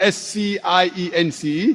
SCIENCE,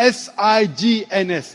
SIGNS।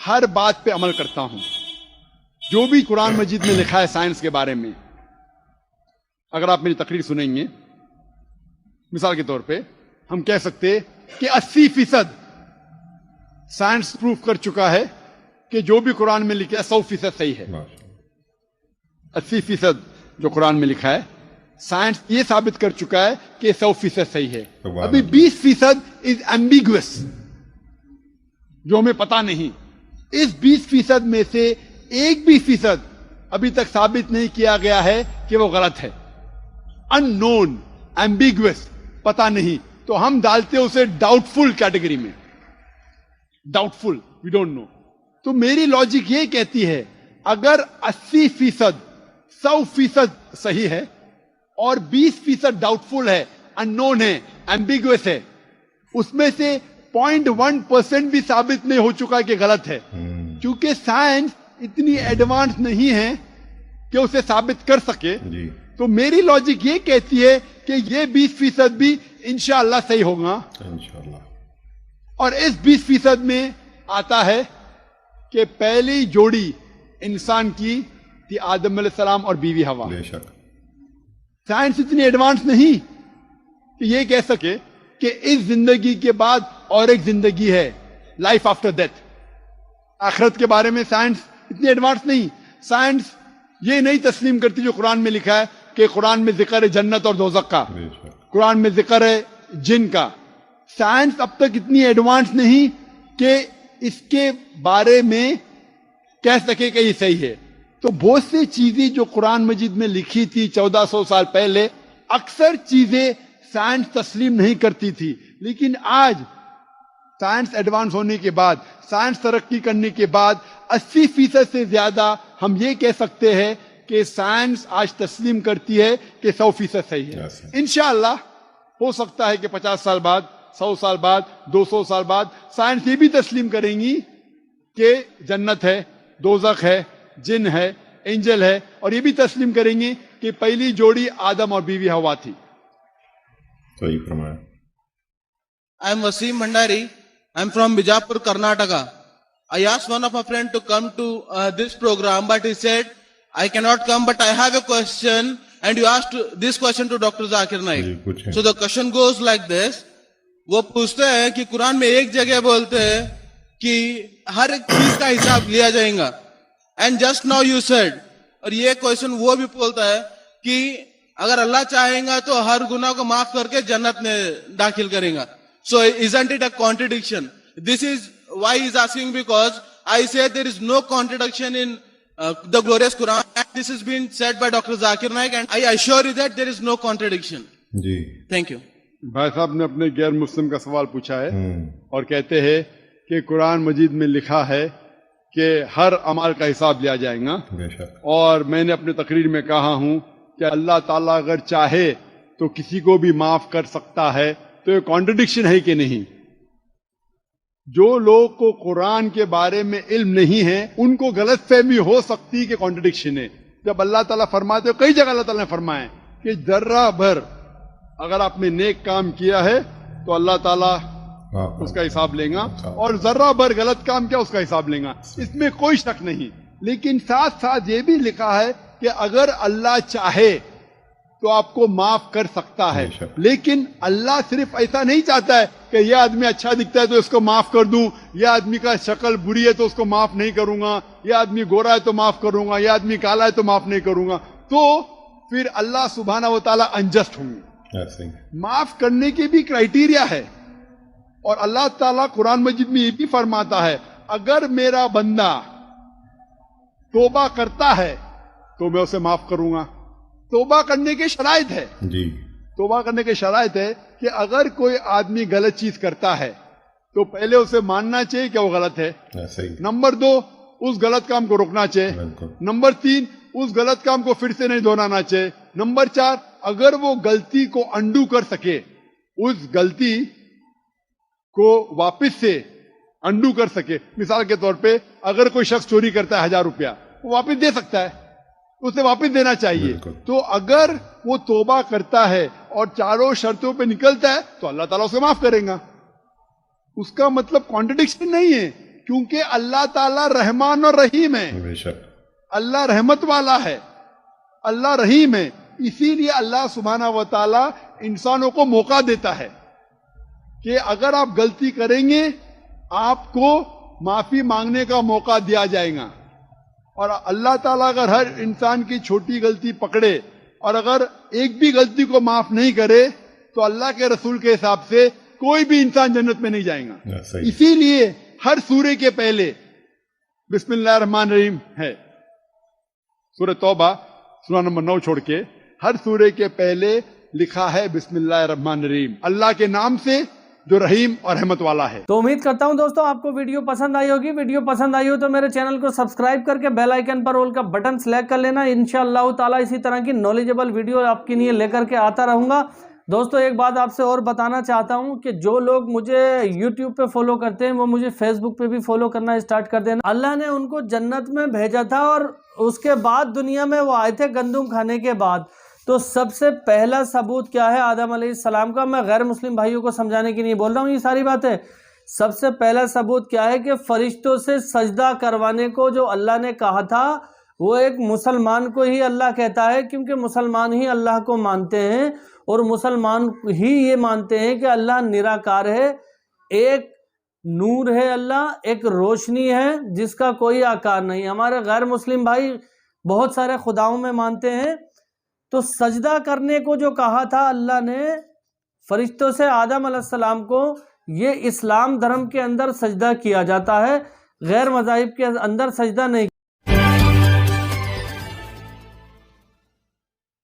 ہر بات پہ عمل کرتا ہوں. جو بھی قرآن مجید میں لکھا ہے سائنس کے بارے میں، اگر آپ میری تقریر سنیں گے، مثال کے طور پہ ہم کہہ سکتے کہ 80% سائنس پروف کر چکا ہے کہ جو بھی قرآن میں لکھا ہے 100% صحیح ہے. 80% جو قرآن میں لکھا ہے سائنس یہ ثابت کر چکا ہے کہ 100% صحیح ہے. ابھی 20% از ایمبیگوس، جو ہمیں پتا نہیں. اس 20% میں سے 1% ابھی تک ثابت نہیں کیا گیا ہے کہ وہ غلط ہے. ان نون، ایمبیگوس، پتا نہیں، تو ہم ڈالتے اسے ڈاؤٹ فل کیٹیگری میں. Doubtful, we don't know. تو میری لاجک یہ کہتی ہے اگر 80% 100% صحیح ہے اور 20% ڈاؤٹ فل ہے، ان نون ہے، ایمبیگوس ہے، اس میں سے 0.1% بھی ثابت نہیں ہو چکا کہ غلط ہے، کیونکہ سائنس اتنی ایڈوانس نہیں ہے کہ اسے ثابت کر سکے. تو میری لاجک یہ کہتی ہے کہ یہ 20% بھی انشاءاللہ صحیح ہوگا. اور اس 20% میں آتا ہے کہ پہلی جوڑی انسان کی تھی آدم علیہ السلام اور بیوی ہوا. سائنس اتنی ایڈوانس نہیں کہ یہ کہہ سکے کہ اس زندگی کے بعد اور ایک زندگی ہے، لائف آفٹر ڈیتھ. آخرت کے بارے میں سائنس اتنی ایڈوانس نہیں. سائنس یہ نہیں تسلیم کرتی جو قرآن میں لکھا ہے کہ قرآن میں ذکر ہے جنت اور دوزخ کا، قرآن میں ذکر ہے جن کا. سائنس اب تک اتنی ایڈوانس نہیں کہ اس کے بارے میں کہہ سکے کہ یہ صحیح ہے. تو بہت سی چیزیں جو قرآن مجید میں لکھی تھی 1400 سال پہلے، اکثر چیزیں سائنس تسلیم نہیں کرتی تھی. لیکن آج سائنس ایڈوانس ہونے کے بعد، سائنس ترقی کرنے کے بعد 80% سے زیادہ ہم یہ کہہ سکتے ہیں کہ سائنس آج تسلیم کرتی ہے کہ 100% صحیح ہے. انشاءاللہ ہو سکتا ہے کہ 50 سال بعد، 100 سال بعد، 200 سال بعد سائنس یہ بھی تسلیم کریں گی کہ جنت ہے، دوزخ ہے، جن ہے، اینجل ہے، اور یہ بھی تسلیم کریں گے کہ پہلی جوڑی آدم اور بیوی ہوا تھی. صحیح فرمایا. I am Wasim Bhandari. I am from Bijapur, Karnataka. I asked one of my friends to come to this program, but he said, I cannot come, but I have a question, and you asked this question to Dr. Zakir Naik. So the question goes like this. وہ پوچھتے ہیں کہ قرآن میں ایک جگہ بولتے ہیں کہ ہر ایک چیز کا حساب لیا جائے گا. And just now you said, اور یہ کوشچن وہ بھی بولتا ہے کہ اگر اللہ چاہیں گا تو ہر گناہ کو معاف کر کے جنت میں داخل کریں گا. سو isn't it a contradiction? This is why he is asking, because I say there is no contradiction in the glorious Quran, and this has been said by Dr. Zakir Naik, and I assure you that there is no contradiction. G Thank you. بھائی صاحب نے اپنے غیر مسلم کا سوال پوچھا ہے اور کہتے ہیں کہ قرآن مجید میں لکھا ہے کہ ہر عمل کا حساب لیا جائے گا. بے شک. اور میں نے اپنے تقریر میں کہا ہوں کہ اللہ تعالیٰ اگر چاہے تو کسی کو بھی معاف کر سکتا ہے. تو یہ کانٹرڈکشن ہے کہ نہیں؟ جو لوگ کو قرآن کے بارے میں علم نہیں ہے ان کو غلط فہمی ہو سکتی کہ کانٹرڈکشن ہے. جب اللہ تعالیٰ فرماتے ہو، کئی جگہ اللہ تعالیٰ نے فرمایا کہ ذرہ بھر اگر آپ نے نیک کام کیا ہے تو اللہ تعالیٰ اس کا حساب لیں گا، اور ذرہ بھر غلط کام کیا اس کا حساب لیں گا. اس میں کوئی شک نہیں. لیکن ساتھ ساتھ یہ بھی لکھا ہے کہ اگر اللہ چاہے تو آپ کو معاف کر سکتا ہے. لیکن اللہ صرف ایسا نہیں چاہتا ہے کہ یہ آدمی اچھا دکھتا ہے تو اس کو معاف کر دوں، یہ آدمی کا شکل بری ہے تو اس کو معاف نہیں کروں گا، یہ آدمی گورا ہے تو معاف کروں گا، یہ آدمی کالا ہے تو معاف نہیں کروں گا. تو پھر اللہ سبحانہ و تعالیٰ انجسٹ ہوں گے. معاف کرنے کی بھی کرائیٹیریا ہے. اور اللہ تعالیٰ قرآن مجید میں یہ بھی فرماتا ہے اگر میرا بندہ توبہ کرتا ہے تو میں اسے معاف کروں گا. توبہ کرنے کے شرائط ہے. جی توبہ کرنے کے شرائط ہے کہ اگر کوئی آدمی غلط چیز کرتا ہے تو پہلے اسے ماننا چاہیے کہ وہ غلط ہے. نمبر 2، اس غلط کام کو روکنا چاہیے. نمبر 3، اس غلط کام کو پھر سے نہیں دہرانا چاہیے. نمبر 4، اگر وہ غلطی کو انڈو کر سکے، اس غلطی کو واپس سے انڈو کر سکے. مثال کے طور پہ اگر کوئی شخص چوری کرتا ہے 1000 روپیہ، وہ واپس دے سکتا ہے، اسے واپس دینا چاہیے. تو اگر وہ توبہ کرتا ہے اور چاروں شرطوں پہ نکلتا ہے تو اللہ تعالیٰ اسے معاف کرے گا. اس کا مطلب کانٹرڈکشن نہیں ہے کیونکہ اللہ تعالیٰ رحمان اور رحیم ہے. بے شک. اللہ رحمت والا ہے, اللہ رحیم ہے. اسی لیے اللہ سبحانہ و تعالیٰ انسانوں کو موقع دیتا ہے کہ اگر آپ غلطی کریں گے آپ کو معافی مانگنے کا موقع دیا جائے گا. اور اللہ تعالیٰ اگر ہر انسان کی چھوٹی غلطی پکڑے اور اگر ایک بھی غلطی کو معاف نہیں کرے تو اللہ کے رسول کے حساب سے کوئی بھی انسان جنت میں نہیں جائے گا. صحیح. اسی لیے ہر سورے کے پہلے بسم اللہ الرحمن الرحیم ہے. سورہ توبہ سورہ نمبر 9 چھوڑ کے ہر سورے کے پہلے لکھا ہے بسم اللہ الرحمن الرحیم, اللہ کے نام سے جو رحیم اور رحمت والا ہے. تو امید کرتا ہوں دوستوں آپ کو ویڈیو پسند آئی ہوگی. ویڈیو پسند آئی ہو تو میرے چینل کو سبسکرائب کر کے بیل آئیکن پر آل کا بٹن سلیکٹ کر لینا. انشاءاللہ تعالی اسی طرح کی نالجبل ویڈیو آپ کے لیے لے کر کے آتا رہوں گا. دوستوں ایک بات آپ سے اور بتانا چاہتا ہوں کہ جو لوگ مجھے یوٹیوب پہ فالو کرتے ہیں وہ مجھے فیس بک پہ بھی فالو کرنا اسٹارٹ کر دینا. اللہ نے ان کو جنت میں بھیجا تھا اور اس کے بعد دنیا میں وہ آئے تھے گندم کھانے کے بعد. تو سب سے پہلا ثبوت کیا ہے آدم علیہ السلام کا؟ میں غیر مسلم بھائیوں کو سمجھانے کی نہیں بول رہا ہوں یہ ساری باتیں. سب سے پہلا ثبوت کیا ہے کہ فرشتوں سے سجدہ کروانے کو جو اللہ نے کہا تھا وہ ایک مسلمان کو ہی اللہ کہتا ہے, کیونکہ مسلمان ہی اللہ کو مانتے ہیں اور مسلمان ہی یہ مانتے ہیں کہ اللہ نراکار ہے, ایک نور ہے اللہ, ایک روشنی ہے جس کا کوئی آکار نہیں. ہمارے غیر مسلم بھائی بہت سارے خداؤں میں مانتے ہیں. تو سجدہ کرنے کو جو کہا تھا اللہ نے فرشتوں سے آدم علیہ السلام کو, یہ اسلام دھرم کے اندر سجدہ کیا جاتا ہے, غیر مذاہب کے اندر سجدہ نہیں